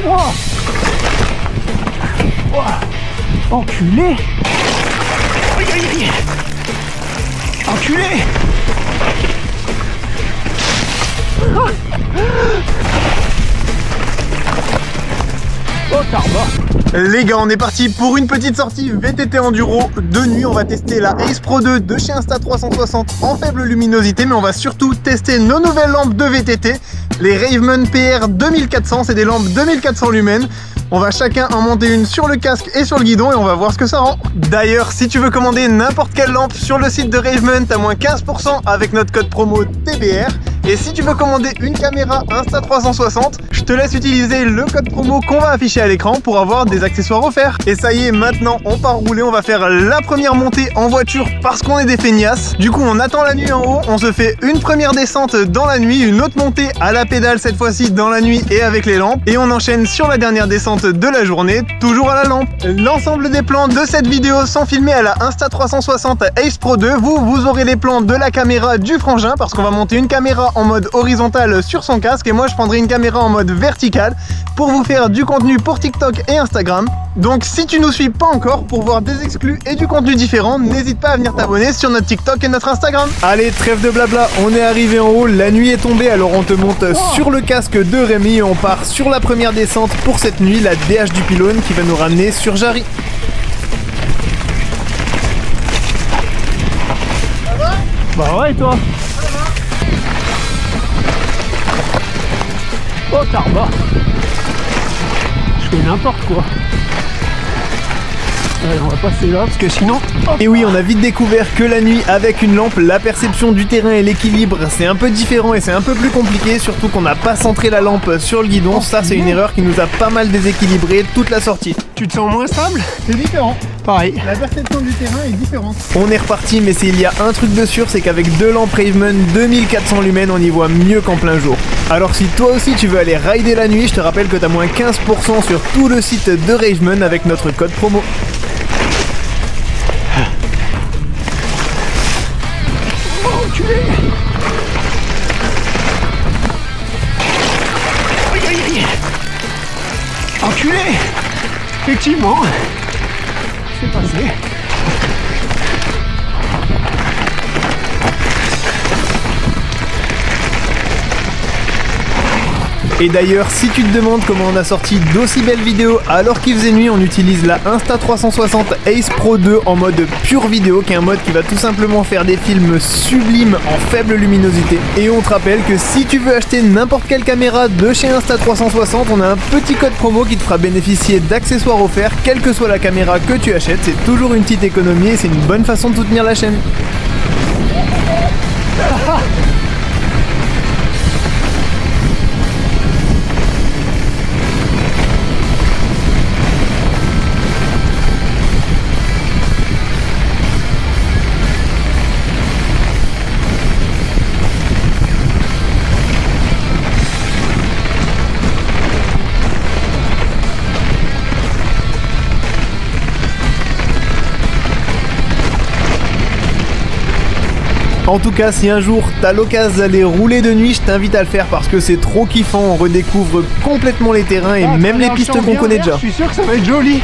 Oh. Oh. Enculé. Aïe, aïe, aïe. Enculé. Oh, tarba. Les gars, on est parti pour une petite sortie VTT Enduro de nuit. On va tester la Ace Pro 2 de chez Insta360 en faible luminosité, mais on va surtout tester nos nouvelles lampes de VTT, les Raveman PR 2400. C'est des lampes 2400 lumens. On va chacun en monter une sur le casque et sur le guidon et on va voir ce que ça rend. D'ailleurs, si tu veux commander n'importe quelle lampe sur le site de Raveman, t'as moins 15% avec notre code promo TBR. Et si tu veux commander une caméra Insta360, je te laisse utiliser le code promo qu'on va afficher à l'écran pour avoir des accessoires offerts. Et ça y est, maintenant on part rouler, on va faire la première montée en voiture parce qu'on est des feignasses. Du coup, on attend la nuit en haut, on se fait une première descente dans la nuit, une autre montée à la pédale cette fois-ci dans la nuit et avec les lampes. Et on enchaîne sur la dernière descente de la journée, toujours à la lampe. L'ensemble des plans de cette vidéo sont filmés à la Insta360 Ace Pro 2. Vous aurez les plans de la caméra du frangin parce qu'on va monter une caméra en mode horizontal sur son casque et moi je prendrai une caméra en mode vertical pour vous faire du contenu pour TikTok et Instagram. Donc si tu nous suis pas encore, pour voir des exclus et du contenu différent, n'hésite pas à venir t'abonner sur notre TikTok et notre Instagram. Allez, trêve de blabla, on est arrivé en haut, la nuit est tombée, alors on te monte sur le casque de Rémi et on part sur la première descente pour cette nuit, la DH du pylône qui va nous ramener sur Jarry. Ça va? Bah ouais, et toi? Oh, tarba. Je fais n'importe quoi. Allez, on va passer là parce que sinon... Et oui, on a vite découvert que la nuit, avec une lampe, la perception du terrain et l'équilibre, c'est un peu différent et c'est un peu plus compliqué, surtout qu'on n'a pas centré la lampe sur le guidon. Ça, c'est une erreur qui nous a pas mal déséquilibré toute la sortie. Tu te sens moins stable? C'est différent. Pareil. La perception du terrain est différente. On est reparti, mais s'il y a un truc de sûr, c'est qu'avec deux lampes Raveman 2400 lumens, on y voit mieux qu'en plein jour. Alors si toi aussi tu veux aller rider la nuit, je te rappelle que t'as moins 15% sur tout le site de Raveman avec notre code promo. Oh, enculé. Aïe, aïe, aïe. Enculé. Effectivement, c'est passé. Et d'ailleurs, si tu te demandes comment on a sorti d'aussi belles vidéos alors qu'il faisait nuit, on utilise la Insta360 Ace Pro 2 en mode pure vidéo, qui est un mode qui va tout simplement faire des films sublimes en faible luminosité. Et on te rappelle que si tu veux acheter n'importe quelle caméra de chez Insta360, on a un petit code promo qui te fera bénéficier d'accessoires offerts, quelle que soit la caméra que tu achètes. C'est toujours une petite économie et c'est une bonne façon de soutenir la chaîne. En tout cas, si un jour t'as l'occasion d'aller rouler de nuit, je t'invite à le faire parce que c'est trop kiffant, on redécouvre complètement les terrains et même les pistes qu'on connaît déjà. Je suis sûr que ça va être joli.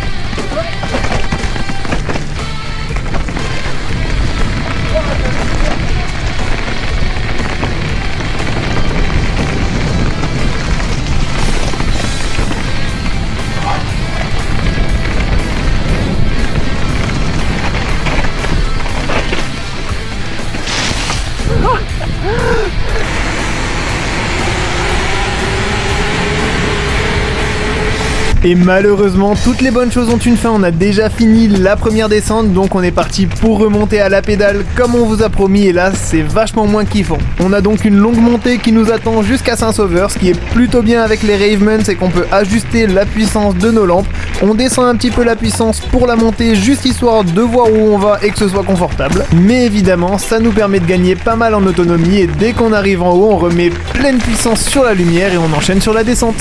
Et malheureusement, toutes les bonnes choses ont une fin, on a déjà fini la première descente, donc on est parti pour remonter à la pédale comme on vous a promis, et là c'est vachement moins kiffant. On a donc une longue montée qui nous attend jusqu'à Saint-Sauveur. Ce qui est plutôt bien avec les Raveman, c'est qu'on peut ajuster la puissance de nos lampes. On descend un petit peu la puissance pour la montée, juste histoire de voir où on va et que ce soit confortable. Mais évidemment, ça nous permet de gagner pas mal en autonomie, et dès qu'on arrive en haut, on remet pleine puissance sur la lumière et on enchaîne sur la descente.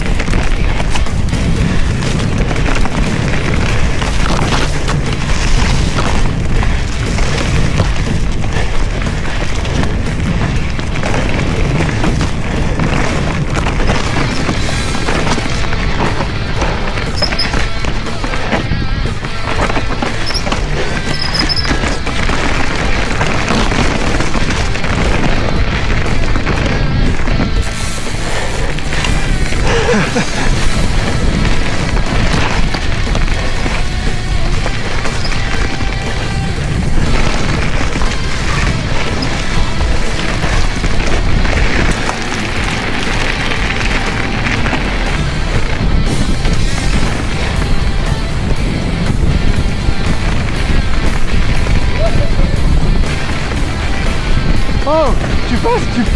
Oh,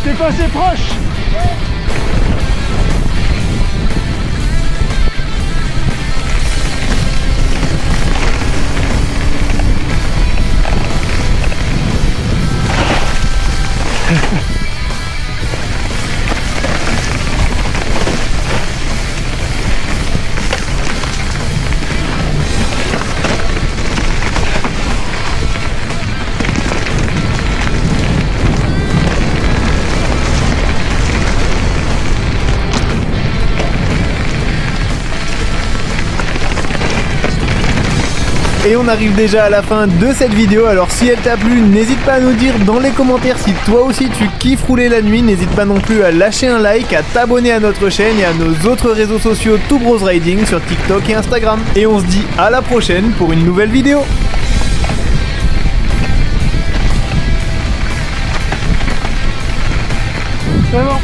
t'es passé proche. Et on arrive déjà à la fin de cette vidéo, alors si elle t'a plu, n'hésite pas à nous dire dans les commentaires si toi aussi tu kiffes rouler la nuit, n'hésite pas non plus à lâcher un like, à t'abonner à notre chaîne et à nos autres réseaux sociaux Two Bros Riding sur TikTok et Instagram. Et on se dit à la prochaine pour une nouvelle vidéo. Vraiment.